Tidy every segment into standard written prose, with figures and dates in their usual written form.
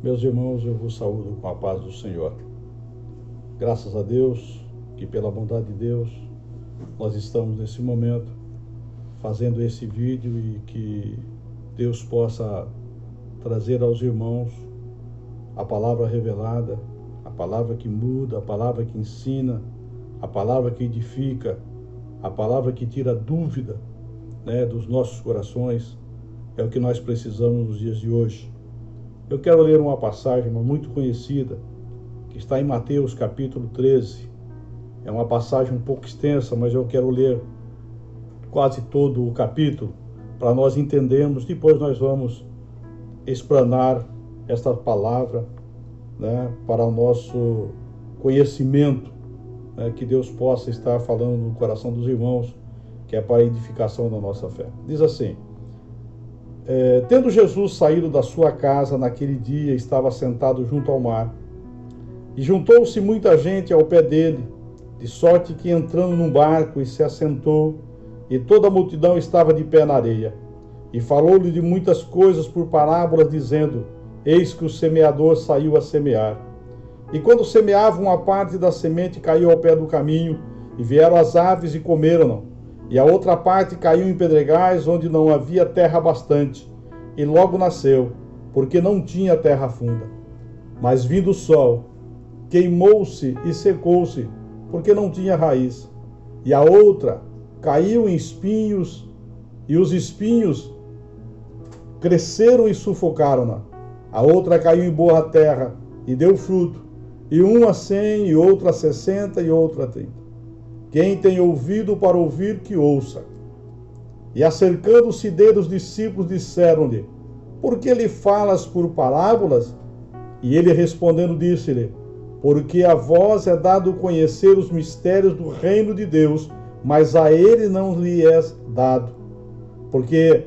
Meus irmãos, eu vos saúdo com a paz do Senhor. Graças a Deus, que pela bondade de Deus, nós estamos nesse momento fazendo esse vídeo e que Deus possa trazer aos irmãos a palavra revelada, a palavra que muda, a palavra que ensina, a palavra que edifica, a palavra que tira dúvida, dos nossos corações. É o que nós precisamos nos dias de hoje. Eu quero ler uma passagem muito conhecida, que está em Mateus capítulo 13. É uma passagem um pouco extensa, mas eu quero ler quase todo o capítulo, para nós entendermos. Depois nós vamos explanar esta palavra, para o nosso conhecimento, que Deus possa estar falando no coração dos irmãos, que é para a edificação da nossa fé. Diz assim: tendo Jesus saído da sua casa naquele dia, estava sentado junto ao mar, e juntou-se muita gente ao pé dele, de sorte que, entrando num barco, e se assentou, e toda a multidão estava de pé na areia. E falou-lhe de muitas coisas por parábolas, dizendo: eis que o semeador saiu a semear. E quando semeava, uma parte da semente caiu ao pé do caminho, e vieram as aves e comeram-no. E a outra parte caiu em pedregais, onde não havia terra bastante, e logo nasceu, porque não tinha terra funda. Mas vindo o sol, queimou-se e secou-se, porque não tinha raiz. E a outra caiu em espinhos, e os espinhos cresceram e sufocaram-na. A outra caiu em boa terra, e deu fruto, e uma a 100, e outra a 60, e outra a 30. Quem tem ouvido para ouvir, que ouça. E acercando-se dele os discípulos, disseram-lhe: por que lhe falas por parábolas? E ele respondendo disse-lhe: porque a vós é dado conhecer os mistérios do reino de Deus, mas a ele não lhe é dado. Porque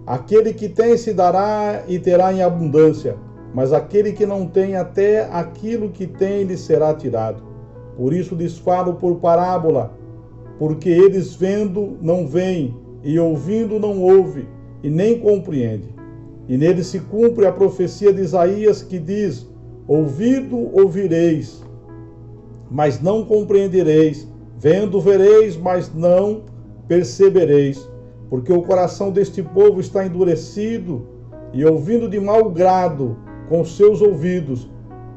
aquele que tem se dará e terá em abundância, mas aquele que não tem, até aquilo que tem lhe será tirado. Por isso lhes falo por parábola, porque eles vendo não veem, e ouvindo não ouvem, e nem compreendem. E nele se cumpre a profecia de Isaías, que diz: ouvido ouvireis, mas não compreendereis, vendo vereis, mas não percebereis, porque o coração deste povo está endurecido, e ouvindo de mau grado com seus ouvidos,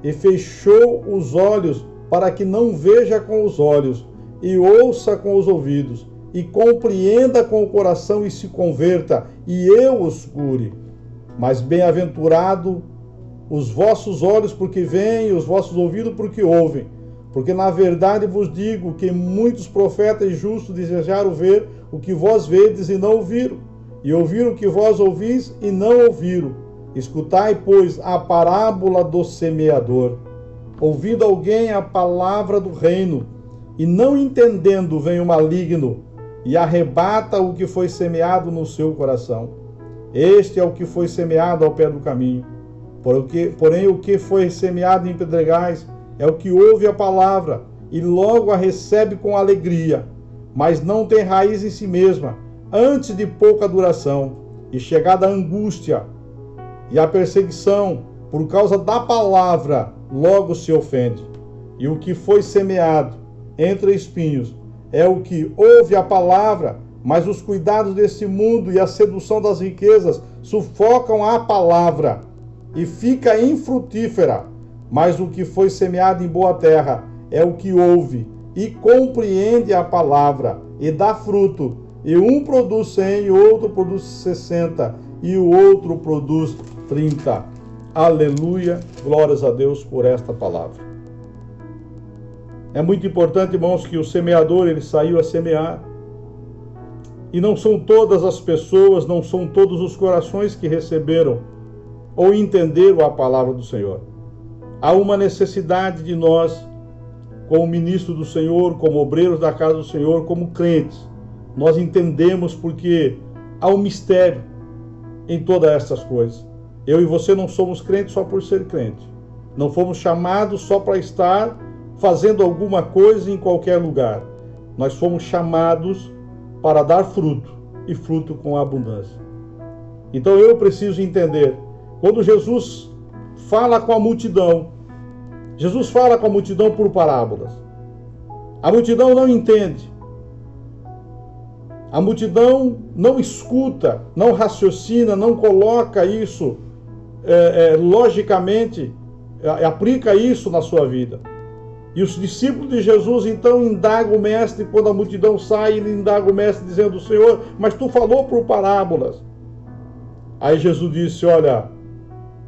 e fechou os olhos, para que não veja com os olhos, e ouça com os ouvidos, e compreenda com o coração, e se converta, e eu os cure. Mas bem-aventurado os vossos olhos, porque veem, e os vossos ouvidos, porque ouvem. Porque na verdade vos digo que muitos profetas justos desejaram ver o que vós vedes e não ouviram, e ouviram o que vós ouvis e não ouviram. Escutai, pois, a parábola do semeador. Ouvindo alguém a palavra do reino, e não entendendo, vem o maligno, e arrebata o que foi semeado no seu coração. Este é o que foi semeado ao pé do caminho. Porém, o que foi semeado em pedregais é o que ouve a palavra, e logo a recebe com alegria, mas não tem raiz em si mesma, antes de pouca duração, e chegada a angústia e a perseguição, por causa da palavra, logo se ofende. E o que foi semeado entre espinhos é o que ouve a palavra, mas os cuidados desse mundo e a sedução das riquezas sufocam a palavra e fica infrutífera. Mas o que foi semeado em boa terra é o que ouve e compreende a palavra e dá fruto. E um produz 100, e outro produz 60, e o outro produz 30. Aleluia, glórias a Deus por esta palavra. É muito importante, irmãos, que o semeador, ele saiu a semear. E não são todas as pessoas, não são todos os corações que receberam ou entenderam a palavra do Senhor. Há uma necessidade de nós, como ministro do Senhor, como obreiros da casa do Senhor, como crentes, nós entendemos, porque há um mistério em todas essas coisas. Eu e você não somos crentes só por ser crente. Não fomos chamados só para estar fazendo alguma coisa em qualquer lugar. Nós fomos chamados para dar fruto, e fruto com abundância. Então eu preciso entender, quando Jesus fala com a multidão. Jesus fala com a multidão por parábolas. A multidão não entende. A multidão não escuta, não raciocina, não coloca isso logicamente, aplica isso na sua vida. E os discípulos de Jesus então indagam o mestre, quando a multidão sai, ele indaga o mestre dizendo: Senhor, mas tu falou por parábolas. Aí Jesus disse: olha,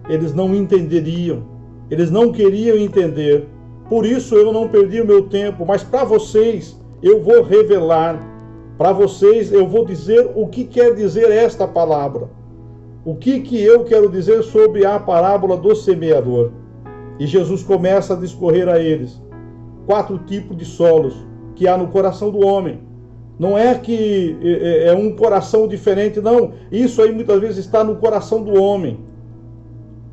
eles não entenderiam, eles não queriam entender, por isso eu não perdi o meu tempo, mas para vocês eu vou revelar, para vocês eu vou dizer o que quer dizer esta palavra, o que eu quero dizer sobre a parábola do semeador. E Jesus começa a discorrer a eles 4 tipos de solos que há no coração do homem. Não é que é um coração diferente, não. Isso aí muitas vezes está no coração do homem.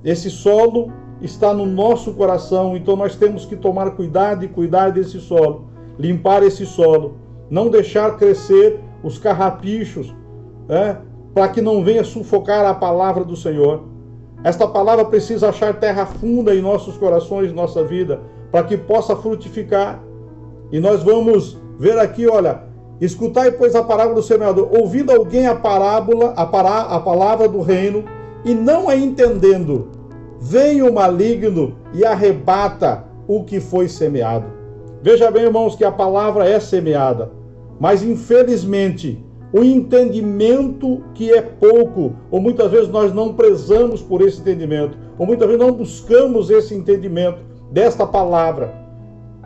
Esse solo está no nosso coração, então nós temos que tomar cuidado e cuidar desse solo, limpar esse solo, não deixar crescer os carrapichos, para que não venha sufocar a palavra do Senhor. Esta palavra precisa achar terra funda em nossos corações, nossa vida, para que possa frutificar. E nós vamos ver aqui, olha, escutai, pois, a parábola do semeador. Ouvindo alguém a palavra do reino, e não a entendendo, vem o maligno e arrebata o que foi semeado. Veja bem, irmãos, que a palavra é semeada, mas infelizmente o entendimento que é pouco, ou muitas vezes nós não prezamos por esse entendimento, ou muitas vezes não buscamos esse entendimento desta palavra,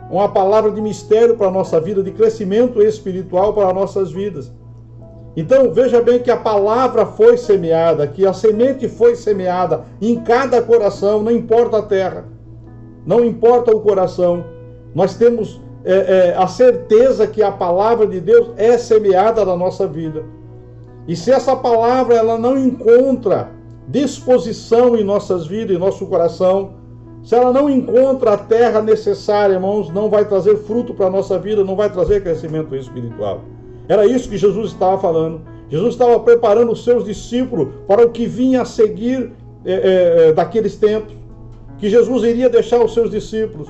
uma palavra de mistério para a nossa vida, de crescimento espiritual para as nossas vidas. Então, veja bem que a palavra foi semeada, que a semente foi semeada em cada coração, não importa a terra, não importa o coração. Nós temos a certeza que a palavra de Deus é semeada na nossa vida. E se essa palavra ela não encontra disposição em nossas vidas, em nosso coração, se ela não encontra a terra necessária, irmãos, não vai trazer fruto para a nossa vida, não vai trazer crescimento espiritual. Era isso que Jesus estava falando. Jesus estava preparando os seus discípulos para o que vinha a seguir daqueles tempos, que Jesus iria deixar os seus discípulos.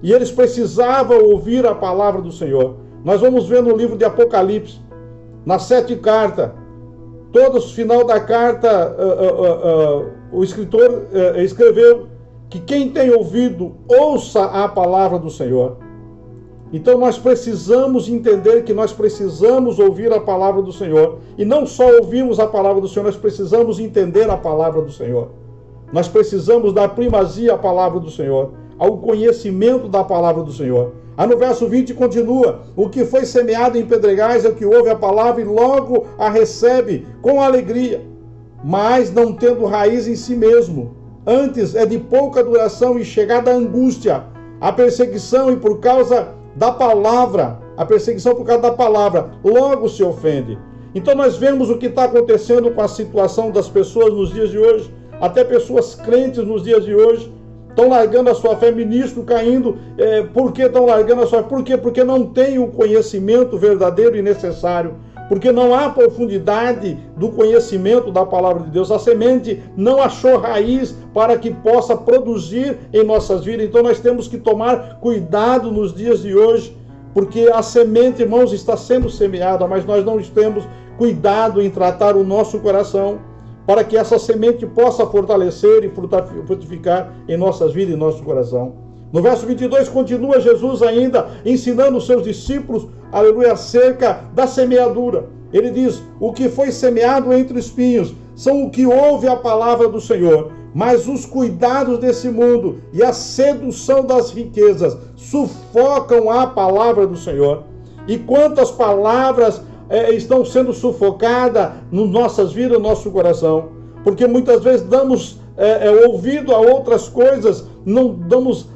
E eles precisavam ouvir a palavra do Senhor. Nós vamos ver no livro de Apocalipse, nas 7 cartas, todos, final da carta, o escritor escreveu que quem tem ouvido, ouça a palavra do Senhor. Então nós precisamos entender que nós precisamos ouvir a palavra do Senhor. E não só ouvimos a palavra do Senhor, nós precisamos entender a palavra do Senhor. Nós precisamos dar primazia à palavra do Senhor, ao conhecimento da palavra do Senhor. Aí no verso 20 continua: o que foi semeado em pedregais é o que ouve a palavra e logo a recebe com alegria, mas não tendo raiz em si mesmo. Antes é de pouca duração e chegada a angústia, a perseguição e por causa da palavra, a perseguição por causa da palavra, logo se ofende. Então nós vemos o que está acontecendo com a situação das pessoas nos dias de hoje, até pessoas crentes nos dias de hoje, estão largando a sua fé, ministro caindo. Por que estão largando a sua fé? Por quê? Porque não tem o conhecimento verdadeiro e necessário. Porque não há profundidade do conhecimento da palavra de Deus. A semente não achou raiz para que possa produzir em nossas vidas. Então nós temos que tomar cuidado nos dias de hoje, porque a semente, irmãos, está sendo semeada, mas nós não temos cuidado em tratar o nosso coração, para que essa semente possa fortalecer e frutificar em nossas vidas e nosso coração. No verso 22 continua Jesus ainda ensinando os seus discípulos, aleluia, acerca da semeadura. Ele diz: o que foi semeado entre espinhos são o que ouve a palavra do Senhor, mas os cuidados desse mundo e a sedução das riquezas sufocam a palavra do Senhor. E quantas palavras estão sendo sufocadas nas nossas vidas, no nosso coração, porque muitas vezes damos ouvido a outras coisas, não damos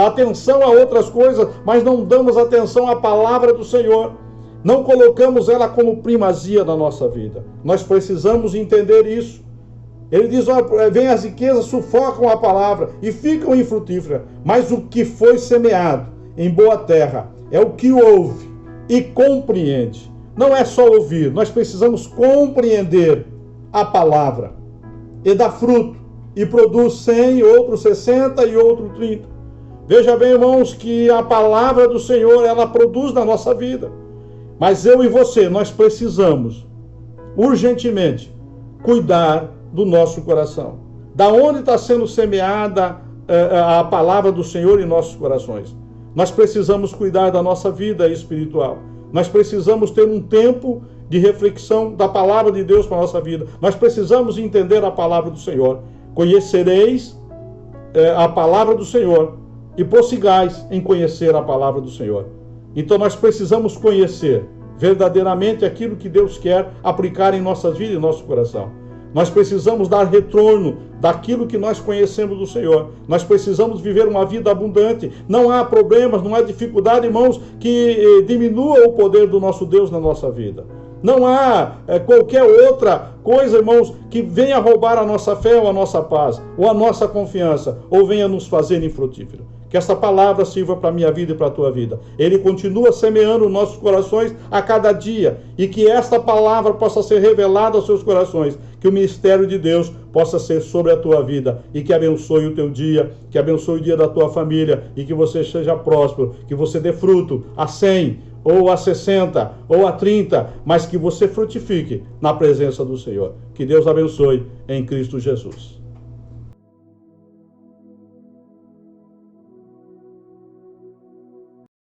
atenção a outras coisas, mas não damos atenção à palavra do Senhor, não colocamos ela como primazia na nossa vida. Nós precisamos entender isso. Ele diz: vem as riquezas, sufocam a palavra e ficam infrutíferas, mas o que foi semeado em boa terra é o que ouve e compreende. Não é só ouvir, nós precisamos compreender a palavra e dar fruto. e produz 100, outro 60 e outro 30. Veja bem, irmãos, que a palavra do Senhor, ela produz na nossa vida. Mas eu e você, nós precisamos urgentemente cuidar do nosso coração. Da onde está sendo semeada a palavra do Senhor em nossos corações? Nós precisamos cuidar da nossa vida espiritual. Nós precisamos ter um tempo de reflexão da palavra de Deus para a nossa vida. Nós precisamos entender a palavra do Senhor. Conhecereis a palavra do Senhor e prossigais em conhecer a palavra do Senhor. Então nós precisamos conhecer verdadeiramente aquilo que Deus quer aplicar em nossas vidas e em nosso coração. Nós precisamos dar retorno daquilo que nós conhecemos do Senhor. Nós precisamos viver uma vida abundante. Não há problemas, não há dificuldade, irmãos, que diminua o poder do nosso Deus na nossa vida. Não há qualquer outra coisa, irmãos, que venha roubar a nossa fé ou a nossa paz, ou a nossa confiança, ou venha nos fazer infrutífero. Que esta palavra sirva para a minha vida e para a tua vida. Ele continua semeando nossos corações a cada dia. E que esta palavra possa ser revelada aos seus corações. Que o mistério de Deus possa ser sobre a tua vida. E que abençoe o teu dia. Que abençoe o dia da tua família. E que você seja próspero. Que você dê fruto a 100, ou a 60, ou a 30. Mas que você frutifique na presença do Senhor. Que Deus abençoe em Cristo Jesus.